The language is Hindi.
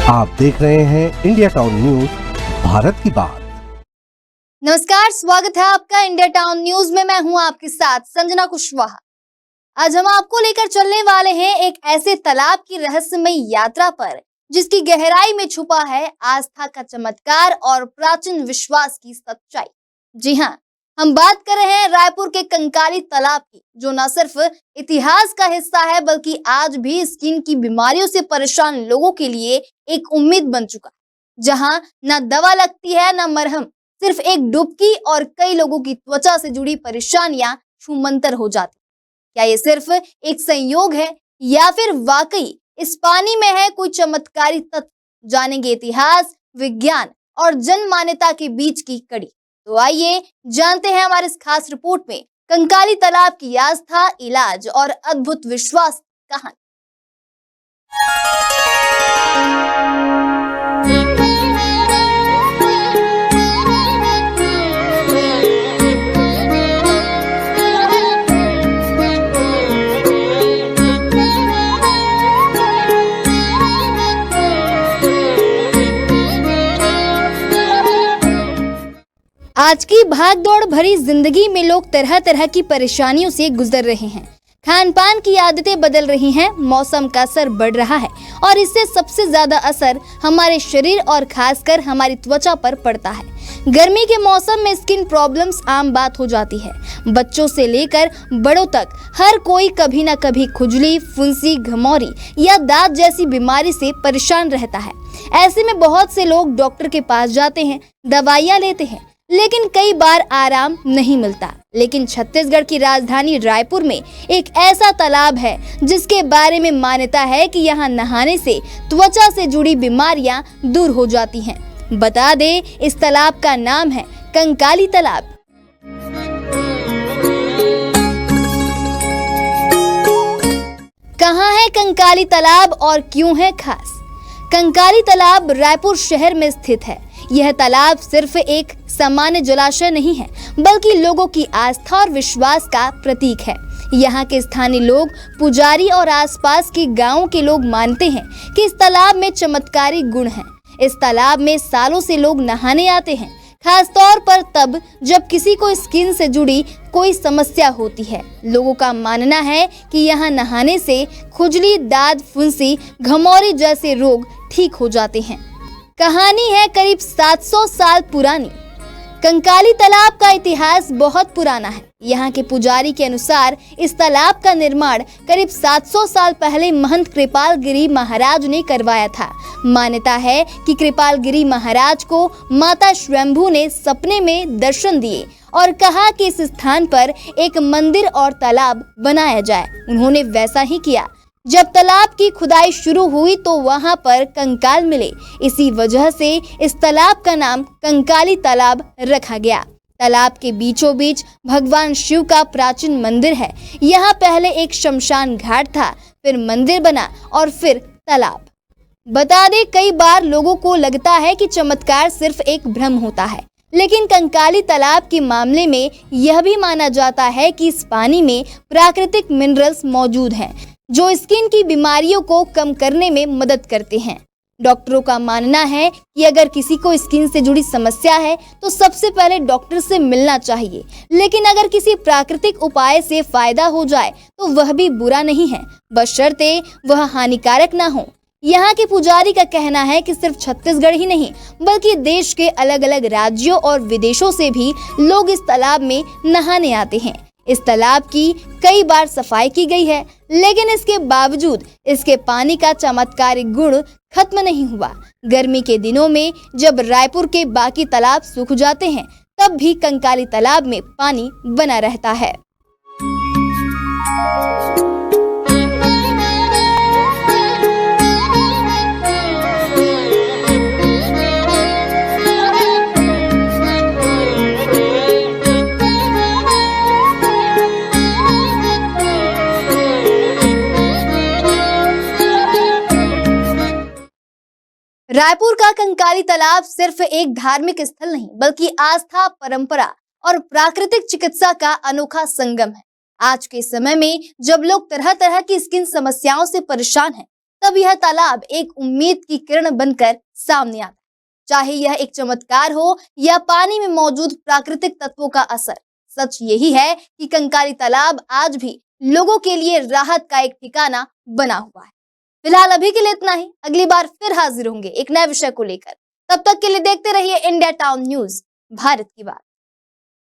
आप देख रहे हैं इंडिया टाउन न्यूज, भारत की बात। नमस्कार, स्वागत है आपका इंडिया टाउन न्यूज में। मैं हूं आपके साथ संजना कुशवाहा। आज हम आपको लेकर चलने वाले हैं एक ऐसे तालाब की रहस्यमय यात्रा पर जिसकी गहराई में छुपा है आस्था का चमत्कार और प्राचीन विश्वास की सच्चाई। जी हाँ, हम बात कर रहे हैं रायपुर के कंकाली तालाब की, जो न सिर्फ इतिहास का हिस्सा है बल्कि आज भी स्किन की बीमारियों से परेशान लोगों के लिए एक उम्मीद बन चुका है। जहां न दवा लगती है न मरहम, सिर्फ एक डुबकी और कई लोगों की त्वचा से जुड़ी परेशानियां छूमंतर हो जाती। क्या ये सिर्फ एक संयोग है या फिर वाकई इस पानी में है कोई चमत्कारी तत्व? जानेंगे इतिहास, विज्ञान और जन मान्यता के बीच की कड़ी। तो आइए जानते हैं हमारे इस खास रिपोर्ट में कंकाली तालाब की आस्था, इलाज और अद्भुत विश्वास कहानी। आज की भागदौड़ भरी जिंदगी में लोग तरह तरह की परेशानियों से गुजर रहे हैं। खान पान की आदतें बदल रही हैं, मौसम का असर बढ़ रहा है और इससे सबसे ज्यादा असर हमारे शरीर और खासकर हमारी त्वचा पर पड़ता है। गर्मी के मौसम में स्किन प्रॉब्लम्स आम बात हो जाती है। बच्चों से लेकर बड़ों तक हर कोई कभी ना कभी खुजली, फुंसी, घमौरी या दांत जैसी बीमारी से परेशान रहता है। ऐसे में बहुत से लोग डॉक्टर के पास जाते हैं, दवाइयाँ लेते हैं, लेकिन कई बार आराम नहीं मिलता। लेकिन छत्तीसगढ़ की राजधानी रायपुर में एक ऐसा तालाब है जिसके बारे में मान्यता है कि यहाँ नहाने से त्वचा से जुड़ी बीमारियां दूर हो जाती हैं। बता दें, इस तालाब का नाम है कंकाली तालाब। कहाँ है कंकाली तालाब और क्यों है खास? कंकाली तालाब रायपुर शहर में स्थित है। यह तालाब सिर्फ एक सामान्य जलाशय नहीं है बल्कि लोगों की आस्था और विश्वास का प्रतीक है। यहाँ के स्थानीय लोग, पुजारी और आसपास के गांवों के लोग मानते हैं कि इस तालाब में चमत्कारी गुण हैं। इस तालाब में सालों से लोग नहाने आते हैं, खास तौर पर तब जब किसी को स्किन से जुड़ी कोई समस्या होती है। लोगों का मानना है कि यहाँ नहाने से खुजली, दाद, फुंसी, घमौरी जैसे रोग ठीक हो जाते हैं। कहानी है करीब 700 साल पुरानी। कंकाली तालाब का इतिहास बहुत पुराना है। यहाँ के पुजारी के अनुसार इस तालाब का निर्माण करीब 700 साल पहले महंत कृपाल गिरी महाराज ने करवाया था। मान्यता है कि कृपाल गिरी महाराज को माता स्वयंभू ने सपने में दर्शन दिए और कहा कि इस स्थान पर एक मंदिर और तालाब बनाया जाए। उन्होंने वैसा ही किया। जब तालाब की खुदाई शुरू हुई तो वहां पर कंकाल मिले। इसी वजह से इस तालाब का नाम कंकाली तालाब रखा गया। तालाब के बीचों बीच भगवान शिव का प्राचीन मंदिर है। यहाँ पहले एक शमशान घाट था, फिर मंदिर बना और फिर तालाब। बता दें, कई बार लोगों को लगता है कि चमत्कार सिर्फ एक भ्रम होता है, लेकिन कंकाली तालाब के मामले में यह भी माना जाता है कि इस पानी में प्राकृतिक मिनरल्स मौजूद हैं जो स्किन की बीमारियों को कम करने में मदद करते हैं। डॉक्टरों का मानना है कि अगर किसी को स्किन से जुड़ी समस्या है तो सबसे पहले डॉक्टर से मिलना चाहिए, लेकिन अगर किसी प्राकृतिक उपाय से फायदा हो जाए तो वह भी बुरा नहीं है, बशर्ते वह हानिकारक ना हो। यहाँ के पुजारी का कहना है कि सिर्फ छत्तीसगढ़ ही नहीं बल्कि देश के अलग अलग राज्यों और विदेशों से भी लोग इस तालाब में नहाने आते हैं। इस तालाब की कई बार सफाई की गई है, लेकिन इसके बावजूद इसके पानी का चमत्कारिक गुण खत्म नहीं हुआ। गर्मी के दिनों में जब रायपुर के बाकी तालाब सूख जाते हैं, तब भी कंकाली तालाब में पानी बना रहता है। रायपुर का कंकाली तालाब सिर्फ एक धार्मिक स्थल नहीं बल्कि आस्था, परंपरा और प्राकृतिक चिकित्सा का अनोखा संगम है। आज के समय में जब लोग तरह तरह की स्किन समस्याओं से परेशान हैं, तब यह तालाब एक उम्मीद की किरण बनकर सामने आता है। चाहे यह एक चमत्कार हो या पानी में मौजूद प्राकृतिक तत्वों का असर, सच यही है कि कंकाली तालाब आज भी लोगों के लिए राहत का एक ठिकाना बना हुआ है। फिलहाल अभी के लिए इतना ही। अगली बार फिर हाजिर होंगे एक नए विषय को लेकर। तब तक के लिए देखते रहिए इंडिया टाउन न्यूज, भारत की बात।